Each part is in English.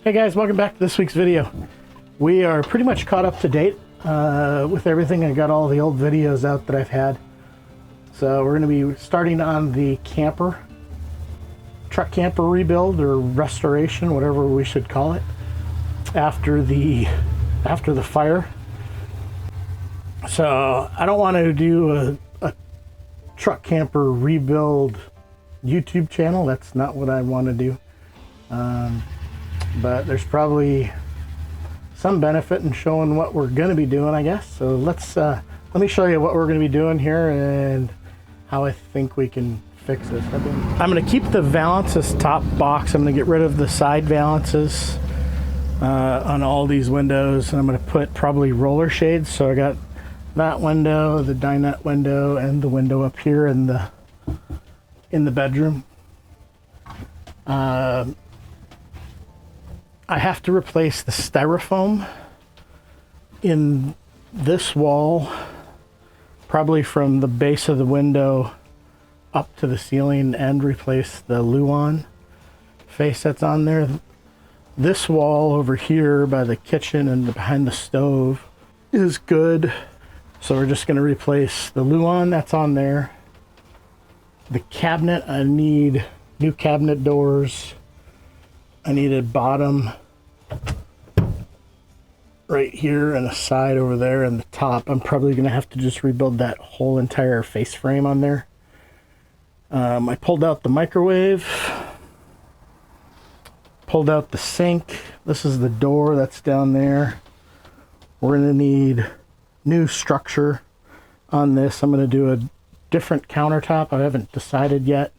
Hey guys, welcome back to this week's video. We are pretty much caught up to date with everything. I got all the old videos out that I've had. So we're going to be starting on the truck camper rebuild or restoration, whatever we should call it, after the fire. So I don't want to do a truck camper rebuild YouTube channel. That's not what I want to do. But there's probably some benefit in showing what we're going to be doing, I guess. So let me show you what we're going to be doing here and how I think we can fix this. I'm going to keep the valances top box. I'm going to get rid of the side valances on all these windows, and I'm going to put probably roller shades. So I got that window, the dinette window, and the window up here in the bedroom. I have to replace the styrofoam in this wall, probably from the base of the window up to the ceiling, and replace the Luan face that's on there. This wall over here by the kitchen and behind the stove is good. So we're just going to replace the Luan that's on there. The cabinet, I need new cabinet doors. I need a bottom right here and a side over there, and the top. I'm probably going to have to just rebuild that whole entire face frame on there. I pulled out the microwave, pulled out the sink. This is the door that's down there. We're going to need new structure on this. I'm going to do a different countertop. I haven't decided yet.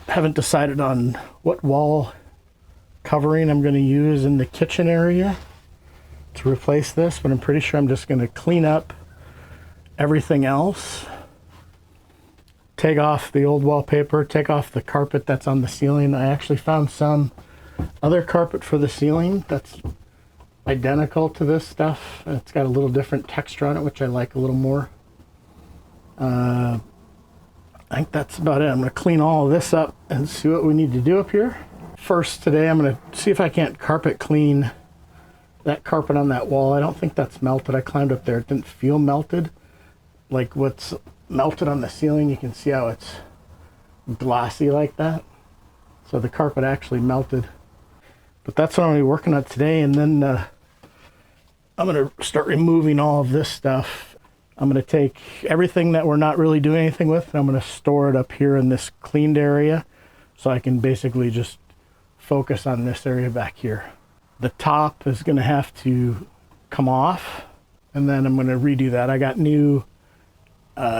Haven't decided on what wall covering I'm going to use in the kitchen area to replace this, but I'm pretty sure I'm just going to clean up everything else, take off the old wallpaper, take off the carpet that's on the ceiling. I actually found some other carpet for the ceiling that's identical to this stuff. It's got a little different texture on it, which I like a little more. I think that's about it. I'm going to clean all of this up and see what we need to do up here. First today, I'm going to see if I can't carpet clean that carpet on that wall. I don't think that's melted. I climbed up there. It didn't feel melted. Like what's melted on the ceiling, you can see how it's glossy like that. So the carpet actually melted. But that's what I'm going to be working on today. And then I'm going to start removing all of this stuff. I'm going to take everything that we're not really doing anything with, and I'm going to store it up here in this cleaned area so I can basically just focus on this area back here. The top is going to have to come off, and then I'm going to redo that. I got new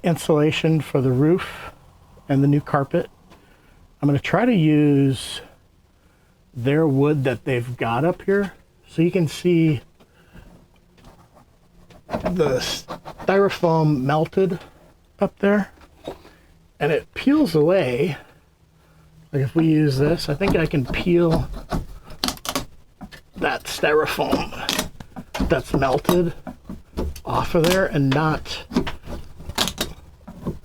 insulation for the roof and the new carpet. I'm going to try to use their wood that they've got up here so you can see the styrofoam melted up there, and it peels away. Like if we use this, I think I can peel that styrofoam that's melted off of there and not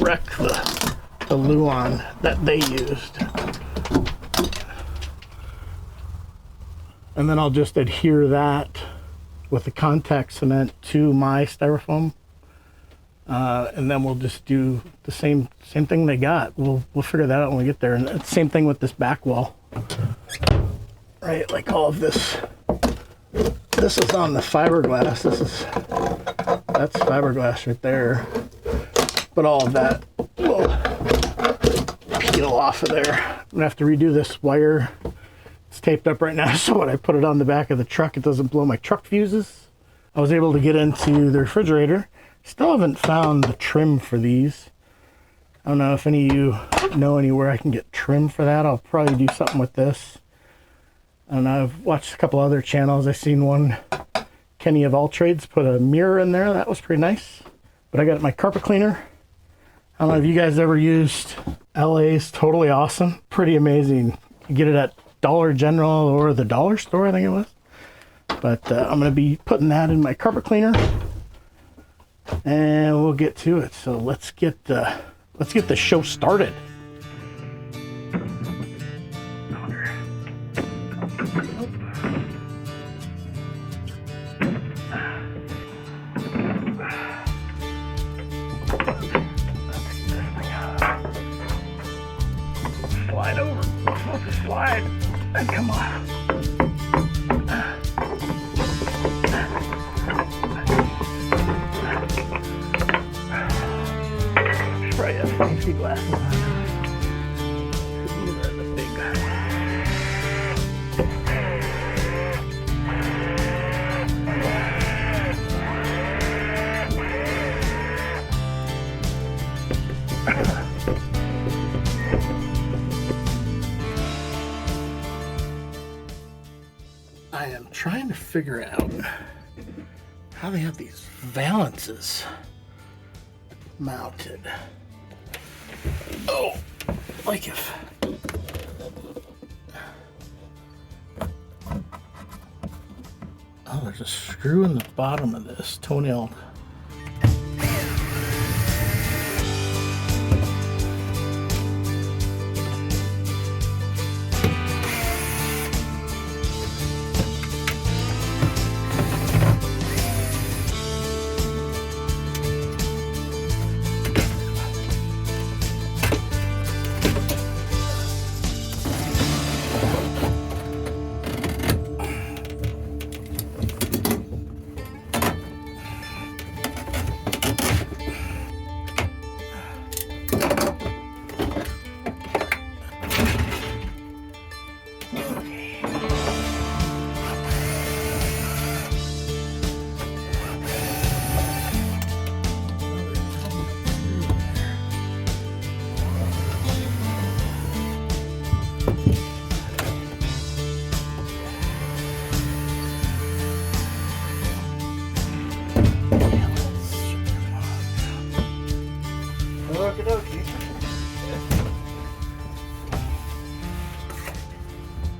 wreck the Luan that they used. And then I'll just adhere that with the contact cement to my styrofoam, and then we'll just do the same thing they got. We'll figure that out when we get there. And it's the same thing with this back wall, right? Like all of this is on the fiberglass. That's fiberglass right there, but all of that will peel off of there. I'm gonna have to redo this wire. It's taped up right now, so when I put it on the back of the truck, it doesn't blow my truck fuses. I was able to get into the refrigerator. Still haven't found the trim for these. I don't know if any of you know anywhere I can get trim for that. I'll probably do something with this. I don't know, I've watched a couple other channels. I've seen one, Kenny of All Trades, put a mirror in there. That was pretty nice. But I got my carpet cleaner. I don't know if you guys ever used LA's Totally Awesome. Pretty amazing. You get it at Dollar General or the dollar store, I think it was. But I'm going to be putting that in my carpet cleaner, and we'll get to it. So let's get the show started. slide and come off. Should probably have fancy glasses on. These are the big guys. I am trying to figure out how they have these valances mounted. Oh, like if there's a screw in the bottom of this toenail.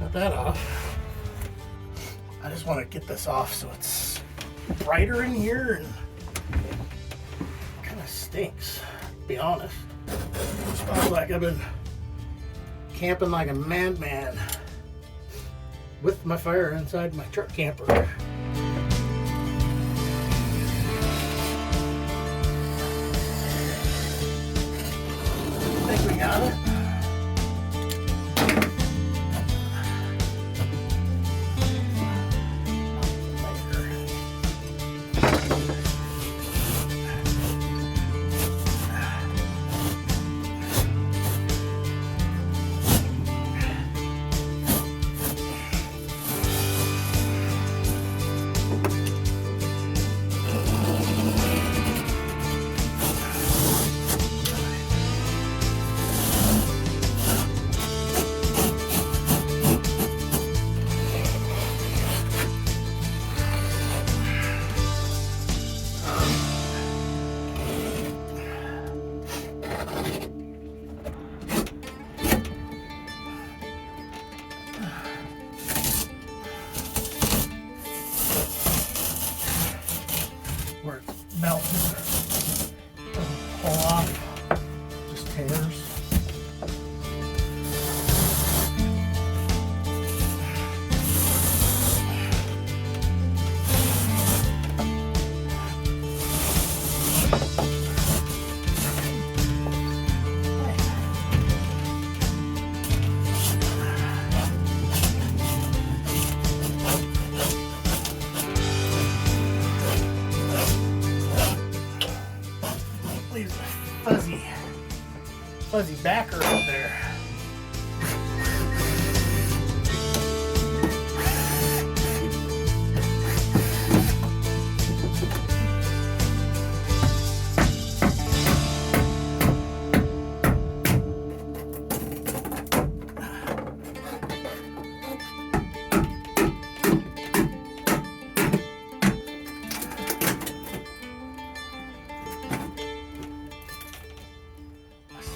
Got that off. I just want to get this off so it's brighter in here, and kind of stinks, to be honest. It smells like I've been camping like a madman with my fire inside my truck camper. I think we got it. Where it's melting, doesn't pull off, just tears. Leaves a fuzzy backer out there.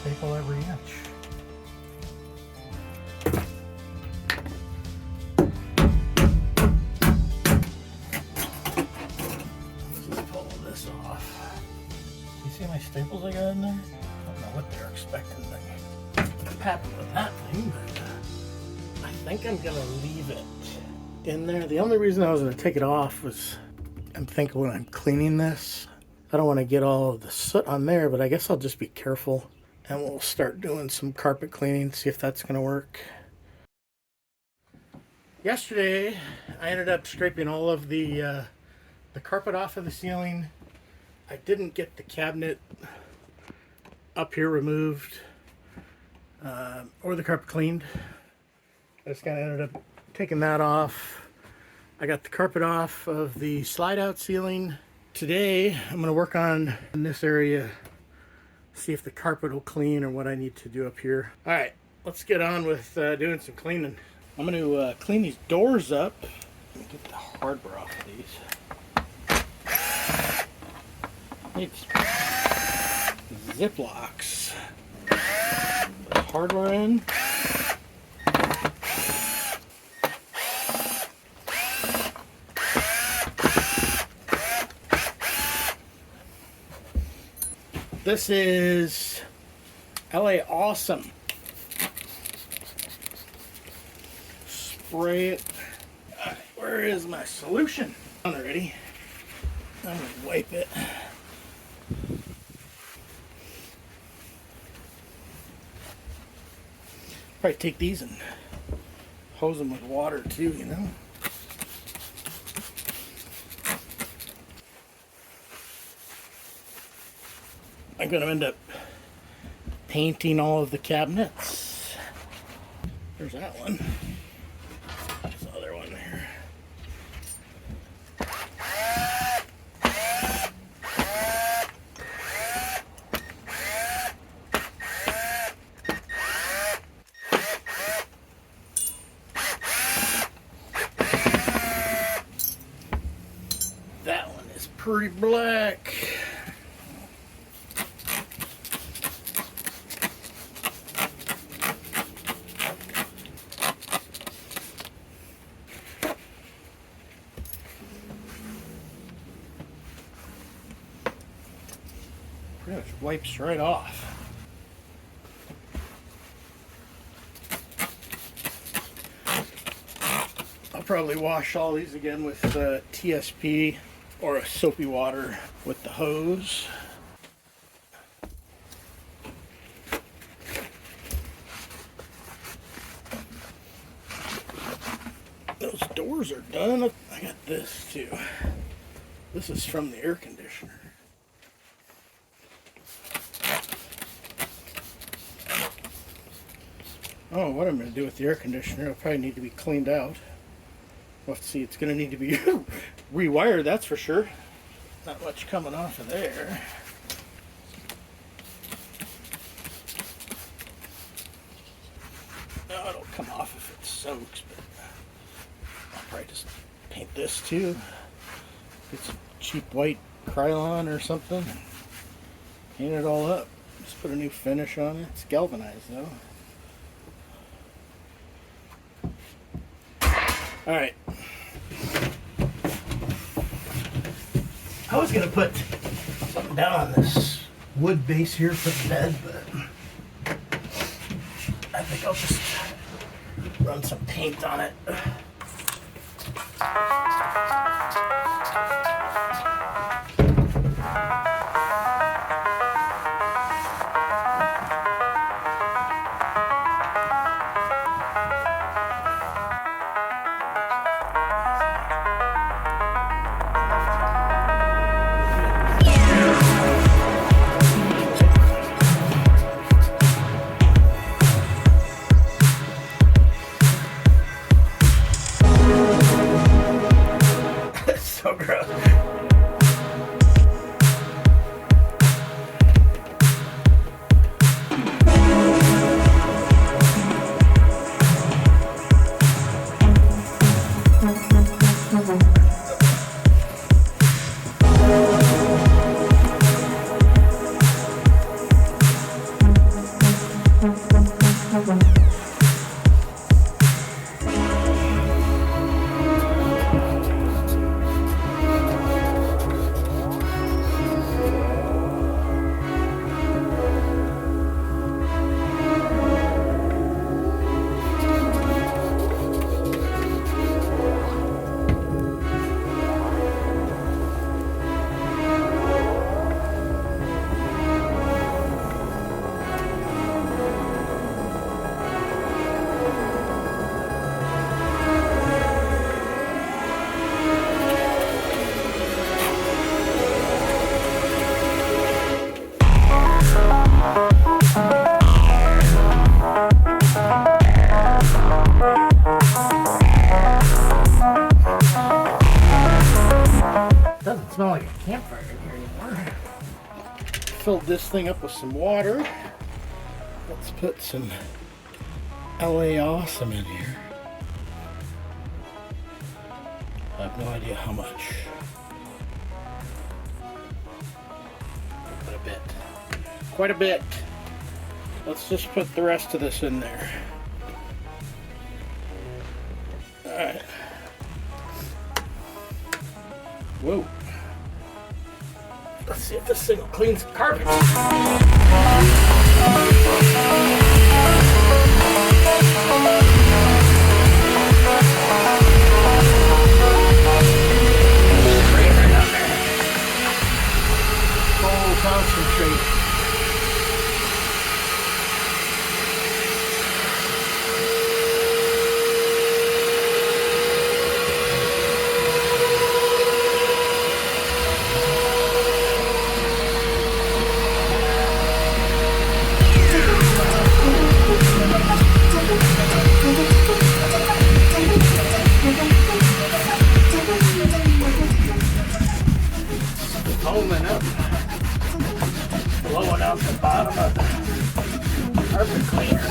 Staple every inch. Let's just pull this off. You see my staples I got in there? I don't know what they're expecting to happen with that thing, but I think I'm gonna leave it in there. The only reason I was gonna take it off was I'm thinking when I'm cleaning this, I don't want to get all of the soot on there, but I guess I'll just be careful. And we'll start doing some carpet cleaning, see if that's going to work. Yesterday, I ended up scraping all of the carpet off of the ceiling. I didn't get the cabinet up here removed or the carpet cleaned. I just kind of ended up taking that off. I got the carpet off of the slide out ceiling. Today, I'm going to work on this area, see if the carpet will clean or what I need to do up here. All right, let's get on with doing some cleaning. I'm going to clean these doors up. Let me get the hardware off of these. Need Ziplocs. Put the hardware in. This is LA Awesome. Spray it. Alright, where is my solution? Already. I'm gonna wipe it. Probably take these and hose them with water too, you know. I'm gonna end up painting all of the cabinets. There's that one. There's the other one there. That one is pretty black. Pretty much wipes right off. I'll probably wash all these again with TSP or a soapy water with the hose. Those doors are done. I got this too. This is from the air conditioner. Oh, what I'm going to do with the air conditioner, it'll probably need to be cleaned out. We'll have to see, it's going to need to be rewired, that's for sure. Not much coming off of there. Oh, it'll come off if it soaks, but I'll probably just paint this too. Get some cheap white Krylon or something and paint it all up. Just put a new finish on it. It's galvanized though. Alright. I was going to put something down on this wood base here for the bed, but I think I'll just run some paint on it. So gross. campfire in here anymore. Filled this thing up with some water. Let's put some LA Awesome in here. I have no idea how much. But a bit. Quite a bit. Let's just put the rest of this in there. Alright. Whoa. Let's see if this thing will clean some carpet. Oh, concentrate. Foaming up, blowing out the bottom of the carpet cleaner.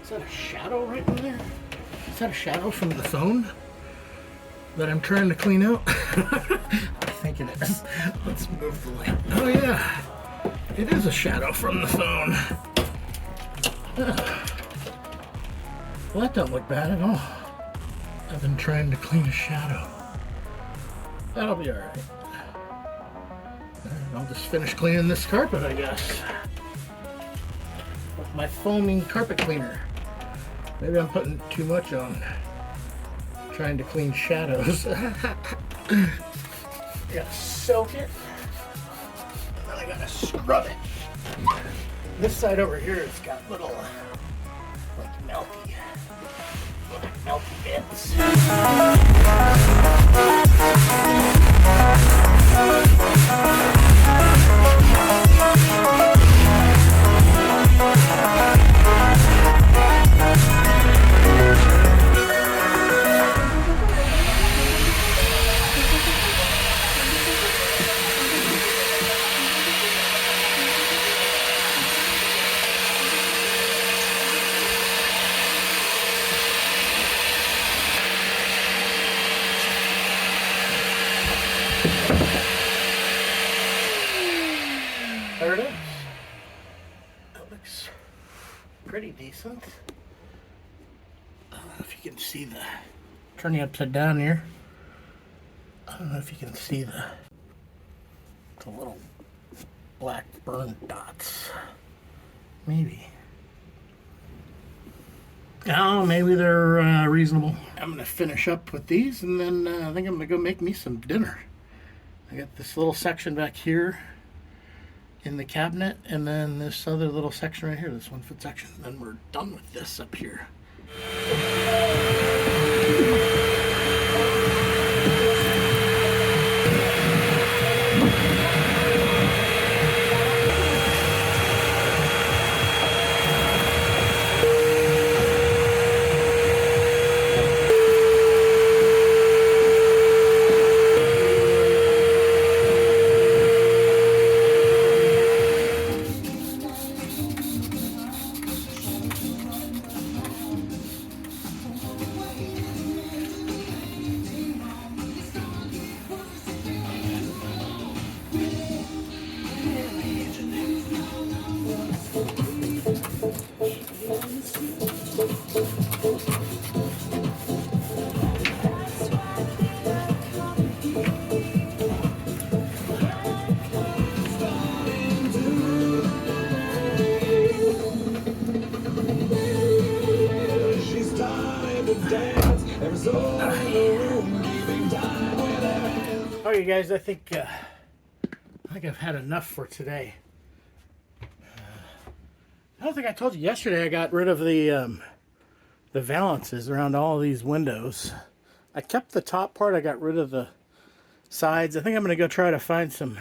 Is that a shadow right in there? Is that a shadow from the phone that I'm trying to clean out? I think it is. Let's move the light. Oh yeah, it is a shadow from the phone. Well, that don't look bad at all. I've been trying to clean a shadow. That'll be alright. I'll just finish cleaning this carpet, I guess. With my foaming carpet cleaner. Maybe I'm putting too much on. Trying to clean shadows. Gotta soak it. And then I gotta scrub it. This side over here has got little, like melty bits. There it is. That looks pretty decent. I don't know if you can see the... Turning upside down here. I don't know if you can see the little black burn dots. Maybe. Oh, maybe they're reasonable. I'm going to finish up with these and then I think I'm going to go make me some dinner. I got this little section back here in the cabinet, and then this other little section right here, this 1-foot section. Then we're done with this up here. you guys, I think I've had enough for today. I don't think I told you yesterday I got rid of the valances around all these windows. I kept the top part, I got rid of the sides. I think I'm going to go try to find some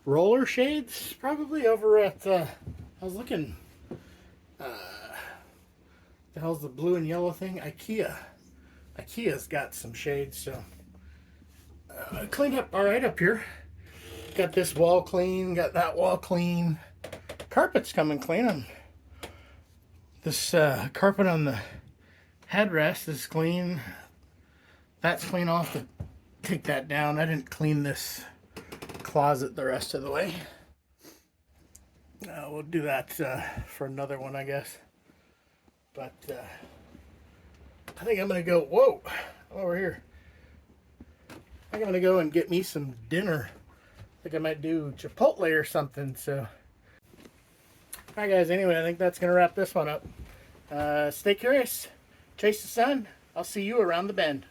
roller shades probably over at, I was looking, the hell's the blue and yellow thing? IKEA's got some shades, so cleaned up all right up here. Got this wall clean, got that wall clean. Carpet's coming clean. This carpet on the headrest is clean. That's clean. I'll have to take that down. I didn't clean this closet the rest of the way. We'll do that for another one, I guess. But I think I'm going to go, whoa, over here. I think I'm going to go and get me some dinner. I think I might do Chipotle or something, so. Alright guys, anyway, I think that's going to wrap this one up. Stay curious, chase the sun. I'll see you around the bend.